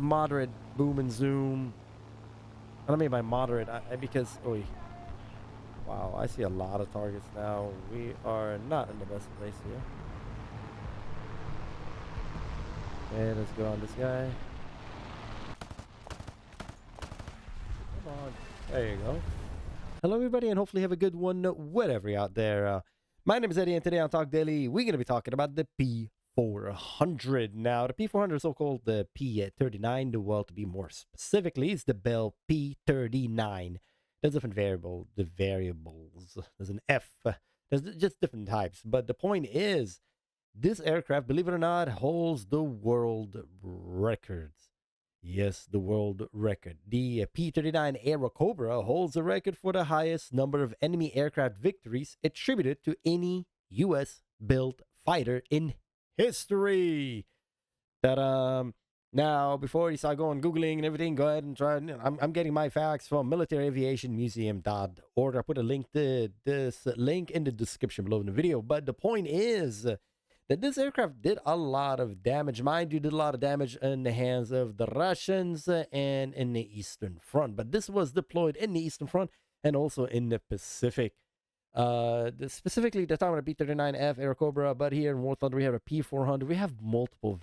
moderate boom and zoom. What I mean by moderate, because wow, I see a lot of targets now. We are not in the best place here. Okay, let's go on this guy. Come on. There you go. Hello, everybody, and hopefully have a good one wherever you're out there. My name is Eddie, and today on Talk Daily, we're going to be talking about the P400. Now, the P400 is also called the P-39. Well, to be more specifically, it's the Bell P-39. There's different variables. There's an F. There's just different types. But the point is, this aircraft, believe it or not, holds the world records. Yes, the world record. The P-39 Airacobra holds the record for the highest number of enemy aircraft victories attributed to any U.S.-built fighter in history. Now, before you start going Googling and everything, go ahead and try. I'm getting my facts from militaraviationmuseum.org. I put a link to this link in the description below in the video. But the point is that this aircraft did a lot of damage. Mind you, did a lot of damage in the hands of the Russians and in the Eastern Front. But this was deployed in the Eastern Front and also in the Pacific. Specifically, they're talking about a P-39F Airacobra, but here in War Thunder, we have a P400. We have multiple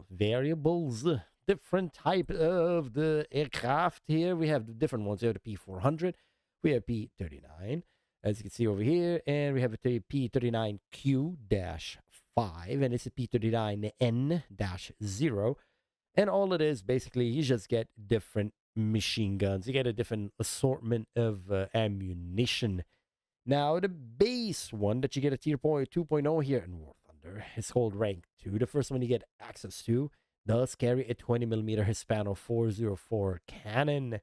variables, different type of the aircraft here. We have different ones. We have the P400. We have P-39, as you can see over here, and we have a P-39Q-5, and it's a P-39N-0. And all it is, basically, you just get different machine guns. You get a different assortment of ammunition. Now, the base one that you get at Tier 2.0 here in War Thunder is called Rank 2. The first one you get access to does carry a 20mm Hispano 404 cannon,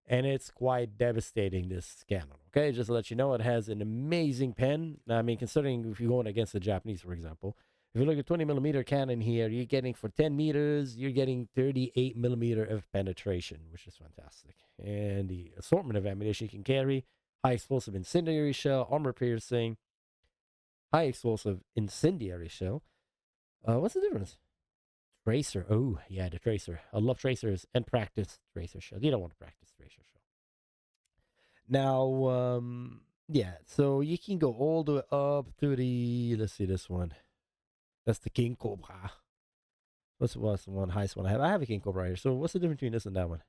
and it's quite devastating, this cannon. Okay, just to let you know, it has an amazing pen. I mean, considering if you're going against the Japanese, for example, if you look at 20mm cannon here, you're getting for 10 meters, you're getting 38mm of penetration, which is fantastic. And the assortment of ammunition you can carry: high explosive incendiary shell, armor piercing, high explosive incendiary shell. What's the difference? Tracer. Oh, yeah, the tracer. I love tracers and practice tracer shell. You don't want to practice tracer shell. Now, yeah, so you can go all the way up to the, let's see this one. That's the King Cobra. What's the one highest one I have? I have a King Cobra right here. So what's the difference between this and that one?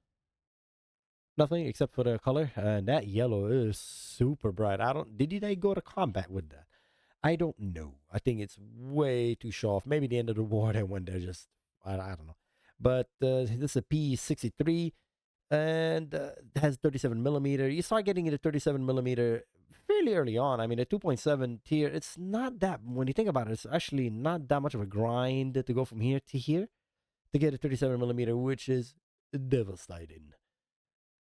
Nothing except for the color, and that yellow is super bright. Did they go to combat with that? I don't know. I think it's way too show off. Maybe the end of the war, they went there just, I don't know. But this is a P63, and it has 37mm. You start getting into 37mm fairly early on. I mean, a 2.7 tier, it's not that, when you think about it, it's actually not that much of a grind to go from here to here to get a 37mm, which is devastating.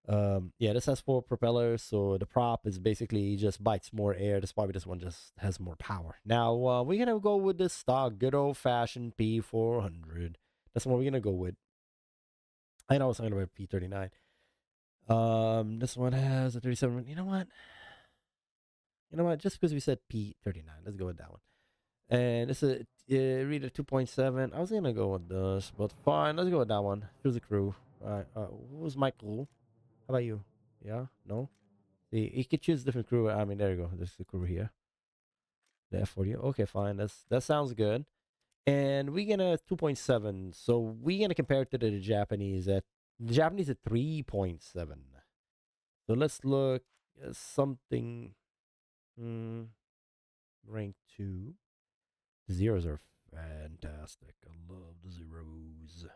Yeah, this has 4 propellers, so the prop is basically just bites more air. That's why this one just has more power. Now, we're gonna go with the stock, good old-fashioned P400. That's what we're gonna go with. I know I was talking about P39. This one has a 37. You know what? Just because we said P39, let's go with that one. And this is a reader 2.7. I was gonna go with this, but fine, let's go with that one. Here's the crew. Alright, who's my crew? How about you? Yeah? No? See, you could choose different crew. I mean, there you go. This is the crew here. The F40. Okay, fine. That sounds good. And we're gonna 2.7. So we're gonna compare it to the Japanese at 3.7. So let's look at something. Rank 2. The zeros are fantastic. I love the zeros.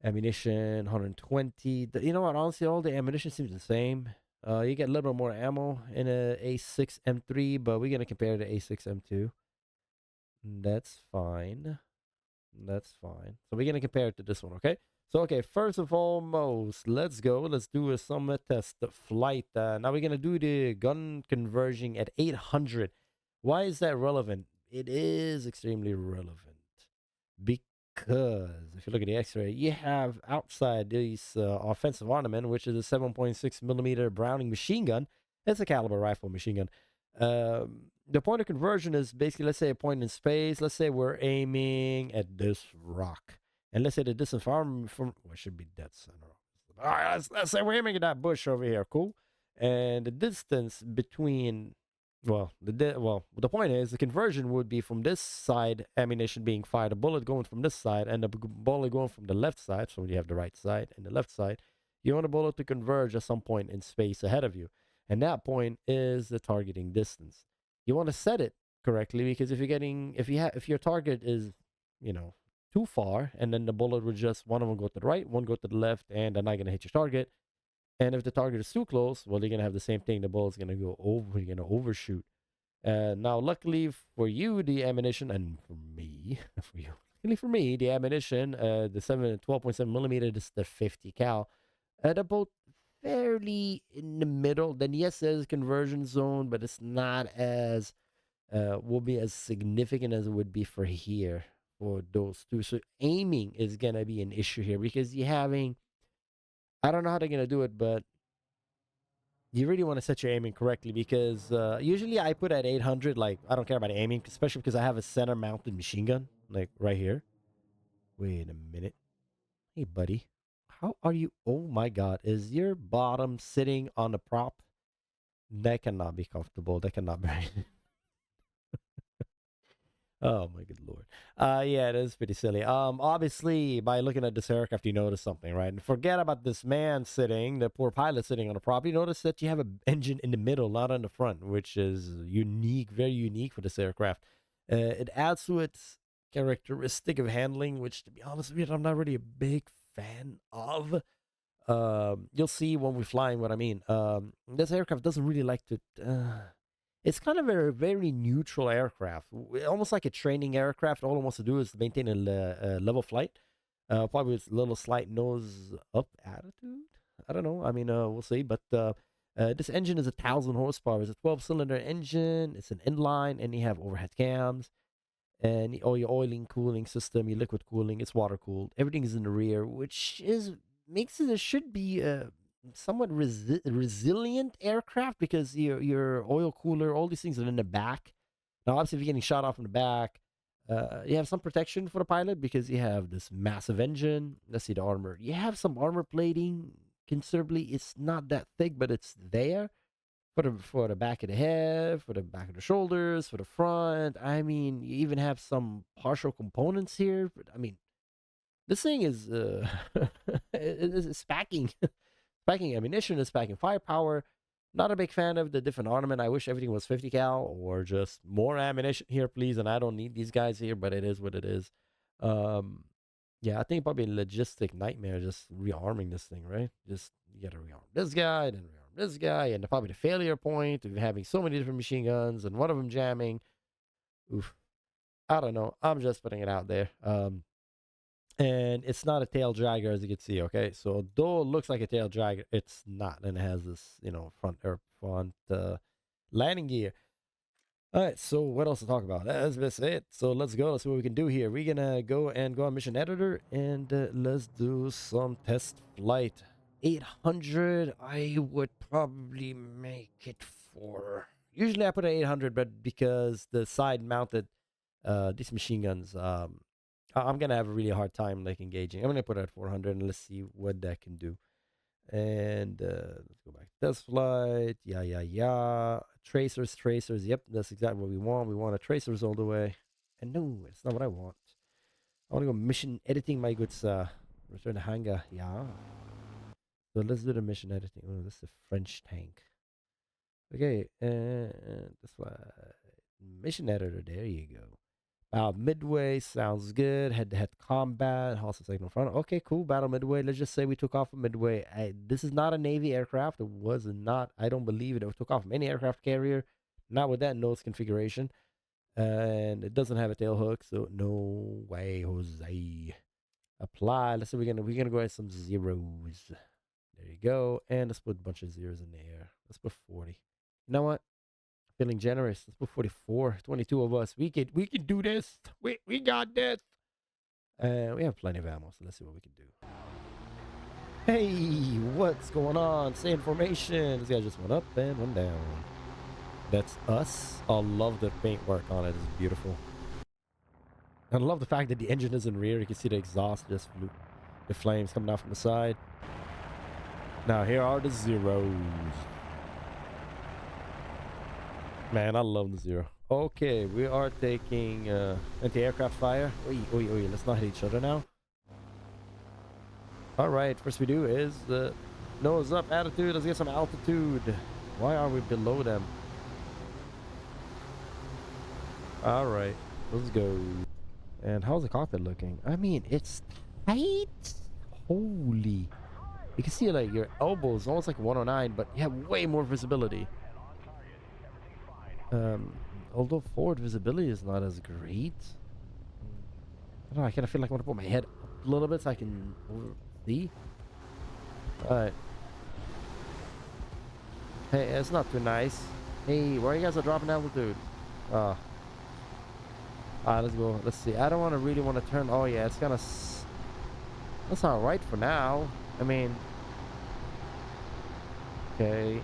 Ammunition 120. You know what? Honestly, all the ammunition seems the same. You get a little bit more ammo in a A6M3, but we're gonna compare to A6M2. That's fine. That's fine. So we're gonna compare it to this one, okay? So okay, first of all, let's go. Let's do a summit test flight. Now we're gonna do the gun conversion at 800. Why is that relevant? It is extremely relevant because if you look at the X-ray, you have outside this offensive ornament, which is a 7.6mm Browning machine gun. It's a caliber rifle machine gun. The point of conversion is basically, let's say, a point in space. Let's say we're aiming at this rock. And let's say the distance from what should be dead center. All right, let's say we're aiming at that bush over here. Cool. And the distance between, well, the point is the conversion would be from this side ammunition being fired, a bullet going from this side, and a bullet going from the left side. So you have the right side and the left side. You want a bullet to converge at some point in space ahead of you, and that point is the targeting distance. You want to set it correctly, because if your target is, you know, too far, and then the bullet would just, one of them go to the right, one go to the left, and they're not going to hit your target. And if the target is too close, well, you're going to have the same thing. The bullet's going to go over, you're going to overshoot. Now, luckily for you, the ammunition, and for me, for you, luckily for me, the ammunition, the 12.7 millimeter, this is the 50 cal, they're both fairly in the middle. Then yes, there's a conversion zone, but it's not as, will be as significant as it would be for here, for those two. So aiming is going to be an issue here, because you're having, I don't know how they're going to do it, but you really want to set your aiming correctly, because usually I put at 800, like, I don't care about aiming, especially because I have a center mounted machine gun, like right here. Wait a minute. Hey, buddy. How are you? Oh my god. Is your bottom sitting on the prop? That cannot be comfortable. That cannot be. Oh my good lord. Yeah, it is pretty silly. Obviously, by looking at this aircraft, you notice something, right? And forget about this man sitting, the poor pilot sitting on the prop. You notice that you have an engine in the middle, not on the front, which is unique, very unique for this aircraft. It adds to its characteristic of handling, which, to be honest with you, I'm not really a big fan of. You'll see when we're flying what I mean. This aircraft doesn't really like to. It's kind of a very neutral aircraft, almost like a training aircraft. All it wants to do is maintain a level flight, probably with a little slight nose up attitude. I don't know. I mean, we'll see. But this engine is 1,000 horsepower. It's a 12-cylinder engine. It's an inline, and you have overhead cams, and all your oiling, cooling system, your liquid cooling. It's water cooled. Everything is in the rear, which is makes it should be somewhat resilient aircraft, because your oil cooler, all these things are in the back. Now, obviously, if you're getting shot off in the back, you have some protection for the pilot, because you have this massive engine. Let's see the armor. You have some armor plating considerably. It's not that thick, but it's there for the back of the head, for the back of the shoulders, for the front. I mean, you even have some partial components here. But I mean, this thing is it's packing. Packing ammunition, is packing firepower. Not a big fan of the different armament. I wish everything was 50 cal or just more ammunition here, please. And I don't need these guys here, but it is what it is. Yeah, I think probably a logistic nightmare just rearming this thing, right? Just you gotta rearm this guy, then rearm this guy, and probably the failure point of having so many different machine guns and one of them jamming. Oof. I don't know. I'm just putting it out there. And it's not a tail dragger, as you can see. Okay, so though it looks like a tail dragger, it's not, and it has this, front landing gear. All right, so what else to talk about? That's it. So let's go. Let's see what we can do here. We're gonna go on mission editor, and let's do some test flight. 800. I would probably make it for. Usually I put an 800, but because the side mounted these machine guns, I'm gonna have a really hard time like engaging. I'm gonna put it at 400, and let's see what that can do. And let's go back. Test flight. Yeah. Tracers. Yep, that's exactly what we want. We want a tracers all the way. And no, it's not what I want. I want to go mission editing, my good sir. Return to hangar. Yeah. So let's do the mission editing. Oh, this is a French tank. Okay, and this one. Mission editor. There you go. Midway sounds good. Head-to-head combat. Hostile signal front. Okay, cool. Battle midway. Let's just say we took off from midway. This is not a Navy aircraft. It was not. I don't believe it. It took off from any aircraft carrier. Not with that nose configuration. And it doesn't have a tail hook, so no way, Jose. Apply. Let's say we're gonna go at some zeros. There you go. And let's put a bunch of zeros in there. Let's put 40. You know what? Feeling generous. Let's put 44. 22 of us. We could do this. We got this. We have plenty of ammo, so let's see what we can do. Hey, what's going on? Stay in formation. This guy just went up and went down. That's us. I love the paintwork on it. It's beautiful. And I love the fact that the engine is in rear. You can see the exhaust just flew, the flames coming out from the side. Now here are the Zeros. Man, I love the Zero. Okay, we are taking anti-aircraft fire. Oi, oi, oi, let's not hit each other now. Alright, first we do is nose up attitude. Let's get some altitude. Why are we below them? Alright, let's go. And how's the cockpit looking? I mean, it's tight. Holy. You can see like your elbows almost like 109, but you have way more visibility. Although forward visibility is not as great. I don't know, I kind of feel like I want to put my head up a little bit so I can see. Alright. Hey, it's not too nice. Hey, where you guys are dropping altitude? Alright, let's go. Let's see. I don't want to really want to turn. Oh yeah, it's kind of. That's not right for now. I mean. Okay.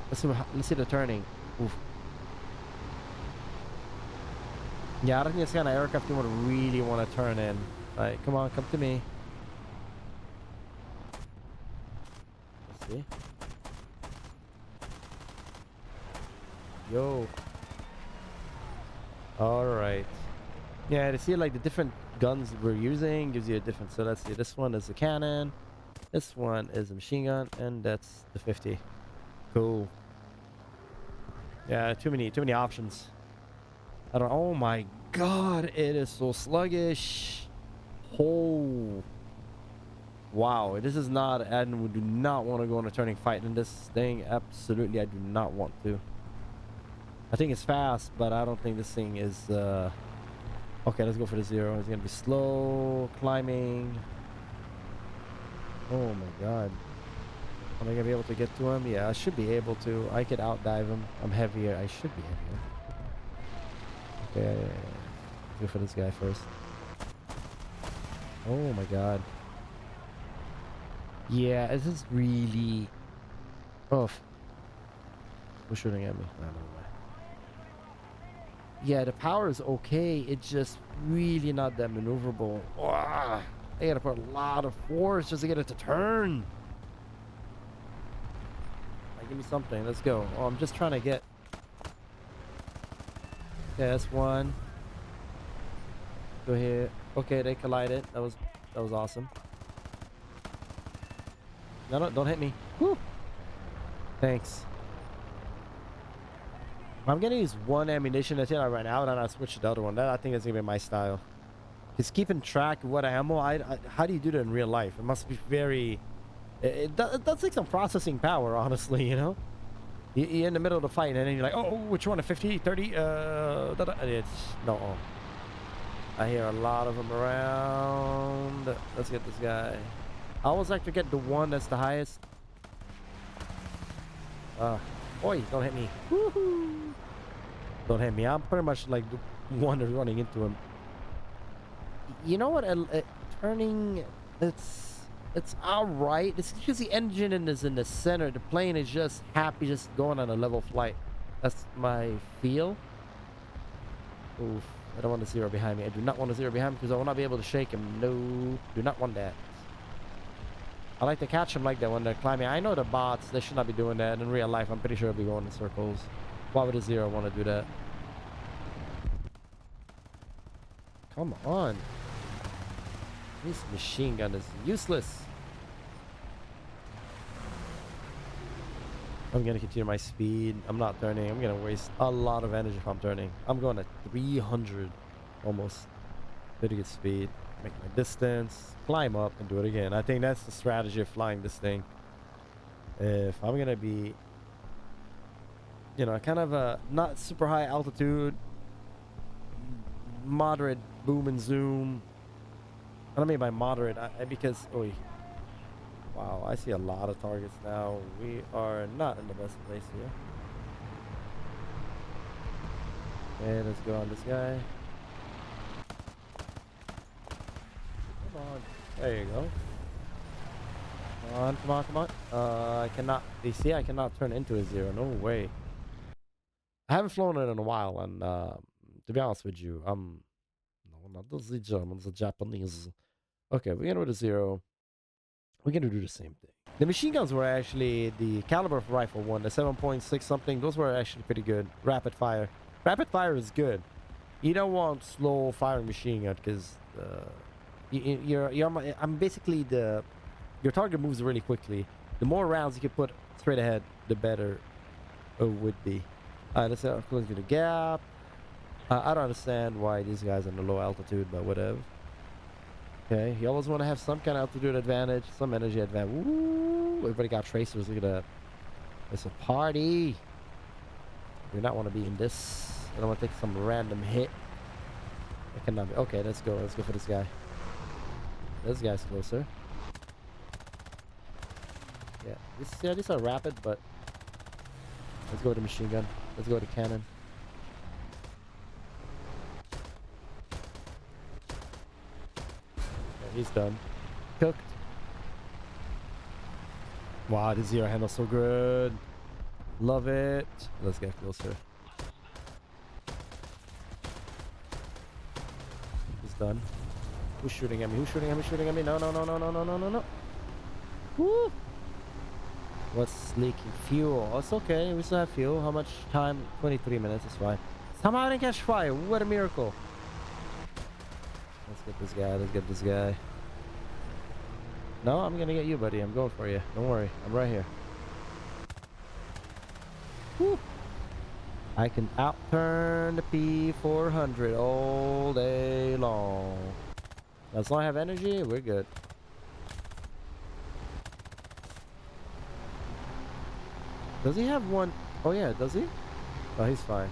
Let's see the turning. Oof. Yeah, I don't think it's kind of aircraft you would really want to turn in. Like, come on, come to me. Let's see. Yo. Alright. Yeah, to see like the different guns we're using gives you a different. So let's see. This one is a cannon. This one is a machine gun. And that's the 50. Cool. Yeah, too many options. I don't. Oh my god, it is so sluggish. Oh. Wow, this is not. And we do not want to go on a turning fight in this thing. Absolutely, I do not want to. I think it's fast, but I don't think this thing is. Okay, let's go for the Zero. It's gonna be slow climbing. Oh my god. Am I gonna be able to get to him? Yeah, I should be able to. I could outdive him. I'm heavier. I should be heavier. Okay, go for this guy first. Oh my god. Yeah, this is really. Oh, who's shooting at me? I don't know. Yeah, the power is okay. It's just really not that maneuverable. I gotta put a lot of force just to get it to turn. Like, give me something. Let's go. Oh, I'm just trying to get. Yeah, that's one. Go here. Okay, they collided. That was awesome. No, don't hit me. Woo. Thanks. I'm gonna use one ammunition until I run out, and I'll switch to the other one. That I think that's gonna be my style. Just keeping track of what ammo. How do you do that in real life? It must be very. It does take some processing power, honestly. You know, you're in the middle of the fight, and then you're like, oh, which one? A 50, 30? It's no. I hear a lot of them around. Let's get this guy. I always like to get the one that's the highest. Oi, don't hit me. Woohoo! Don't hit me. I'm pretty much like the one that's running into him. You know what? Turning, it's alright. It's because the engine is in the center. The plane is just happy, just going on a level flight. That's my feel. Oof. I don't want the Zero behind me. I do not want the Zero behind me because I will not be able to shake him. No, do not want that. I like to catch them like that when they're climbing. I know the bots, they should not be doing that. In real life, I'm pretty sure they'll be going in circles. Why would a Zero want to do that? Come on. This machine gun is useless. I'm going to continue my speed. I'm not turning. I'm going to waste a lot of energy if I'm turning. I'm going at 300 almost. Pretty good speed. Make my distance, climb up, and do it again. I think that's the strategy of flying this thing. If I'm gonna be, you know, kind of a not super high altitude, moderate boom and zoom. What I mean by moderate, because wow, I see a lot of targets now. We are not in the best place here. Okay, let's go on this guy. On. There you go. Come on. I cannot. You see, I cannot turn into a Zero. No way. I haven't flown it in a while, and to be honest with you, no not the Germans, the Japanese. Okay, we're gonna go to Zero. We're gonna do the same thing. The machine guns were actually the caliber of rifle one, the 7.6 something. Those were actually pretty good. Rapid fire. Rapid fire is good. You don't want slow firing machine gun because I'm basically your target moves really quickly. The more rounds you can put straight ahead, the better it would be. Alright, let's close to the gap. I don't understand why these guys are in a low altitude, but whatever. Okay, you always want to have some kind of altitude advantage, some energy advantage. Woo! Everybody got tracers. Look at that. It's a party. You do not want to be in this. I don't want to take some random hit. I cannot be. Okay, let's go. Let's go for this guy. This guy's closer. Yeah, these are rapid, but let's go with the machine gun. Let's go with the cannon. Yeah, he's done. Cooked. Wow, the Zero handle's so good. Love it. Let's get closer. He's done. Who's shooting at me? Who's shooting at me? Shooting at me? No, no, no, no, no, no, no, no, no. Woo! What's leaking? Fuel. Oh, it's okay. We still have fuel. How much time? 23 minutes. It's fine. Somehow I didn't catch fire. What a miracle. Let's get this guy. Let's get this guy. No, I'm gonna get you, buddy. I'm going for you. Don't worry. I'm right here. Woo! I can outturn the P400 all day long. As long as I have energy, we're good. Does he have one? Oh yeah, does he? Oh, he's fine.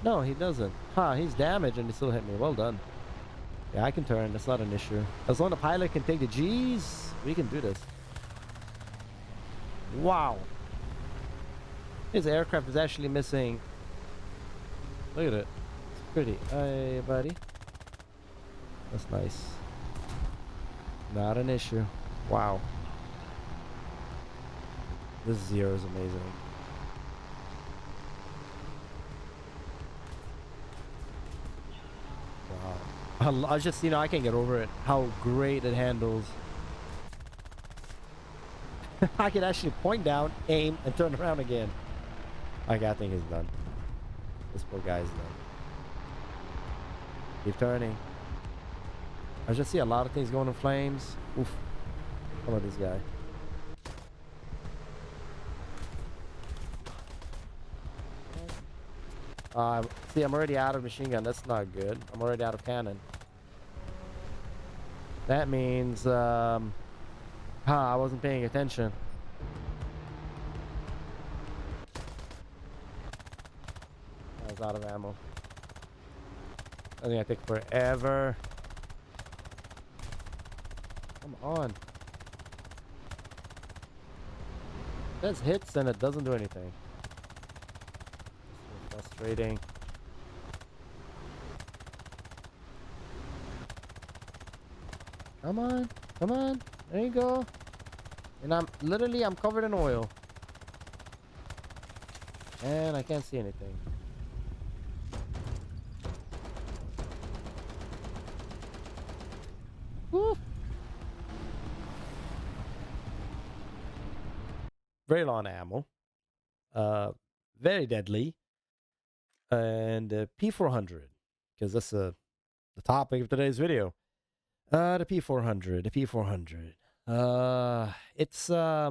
No, he doesn't. Ha, he's damaged and he still hit me. Well done. Yeah, I can turn. That's not an issue. As long as the pilot can take the G's, we can do this. Wow. His aircraft is actually missing. Look at it. It's pretty. Hey, buddy. That's nice. Not an issue. Wow. This Zero is amazing. Wow. I just, I can't get over it. How great it handles. I can actually point down, aim, and turn around again. Okay, I think he's done. This poor guy's done. Keep turning. I just see a lot of things going in flames. Oof. How about this guy? See, I'm already out of machine gun. That's not good. I'm already out of cannon. That means, I wasn't paying attention. I was out of ammo. I think I take forever. Come on. It says hits and it doesn't do anything. So frustrating. Come on, come on. There you go. And I'm covered in oil. And I can't see anything. Woo! Very long ammo. Very deadly. And P400, because that's the topic of today's video. The P400, the P400. It's it's a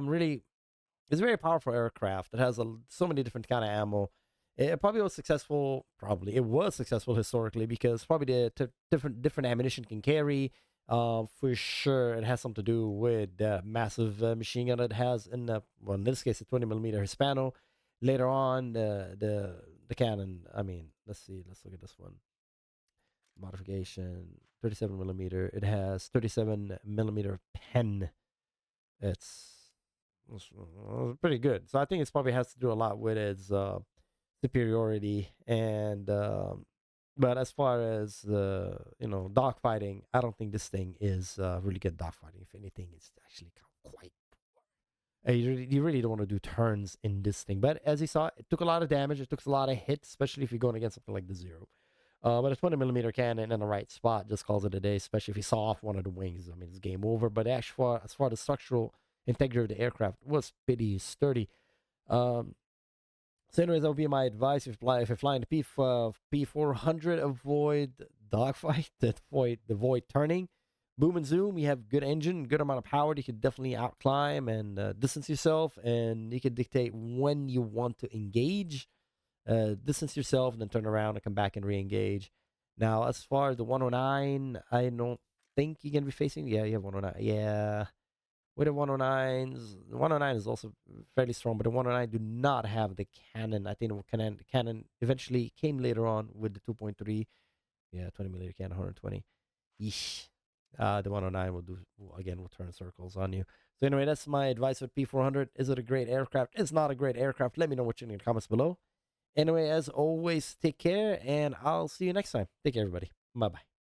very powerful aircraft. It has so many different kind of ammo. It probably was successful. Probably it was successful historically because probably the different ammunition can carry. For sure, it has something to do with the massive machine gun it has in well, in this case, a 20mm Hispano. Later on, the cannon. I mean, let's see. Let's look at this one. Modification 37mm. It has 37mm pen. It's pretty good. So I think it's probably has to do a lot with its superiority and but as far as dogfighting, I don't think this thing is really good dogfighting. If anything, it's actually quite you really don't want to do turns in this thing. But as you saw, it took a lot of damage. It took a lot of hits, especially if you're going against something like the Zero. But a 20 millimeter cannon in the right spot just calls it a day, especially if you saw off one of the wings. I mean, it's game over. But actually, as far as the structural integrity of the aircraft, was pretty sturdy. Um, so, anyways, that would be my advice. If you're flying the P400, avoid dogfight, avoid turning. Boom and zoom. You have good engine, good amount of power. You could definitely out climb and distance yourself, and you can dictate when you want to engage. Distance yourself, and then turn around and come back and re-engage. Now, as far as the 109, I don't think you're gonna be facing. Yeah, you have 109. Yeah, with the 109s, the 109 is also fairly strong, but the 109 do not have the cannon. I think the cannon eventually came later on with the 2.3. Yeah, 20 millimeter cannon, 120. Yeesh. The 109 will turn circles on you. So anyway, that's my advice with P400. Is it a great aircraft? It's not a great aircraft. Let me know what you think in the comments below. Anyway, as always, take care, and I'll see you next time. Take care, everybody. Bye bye.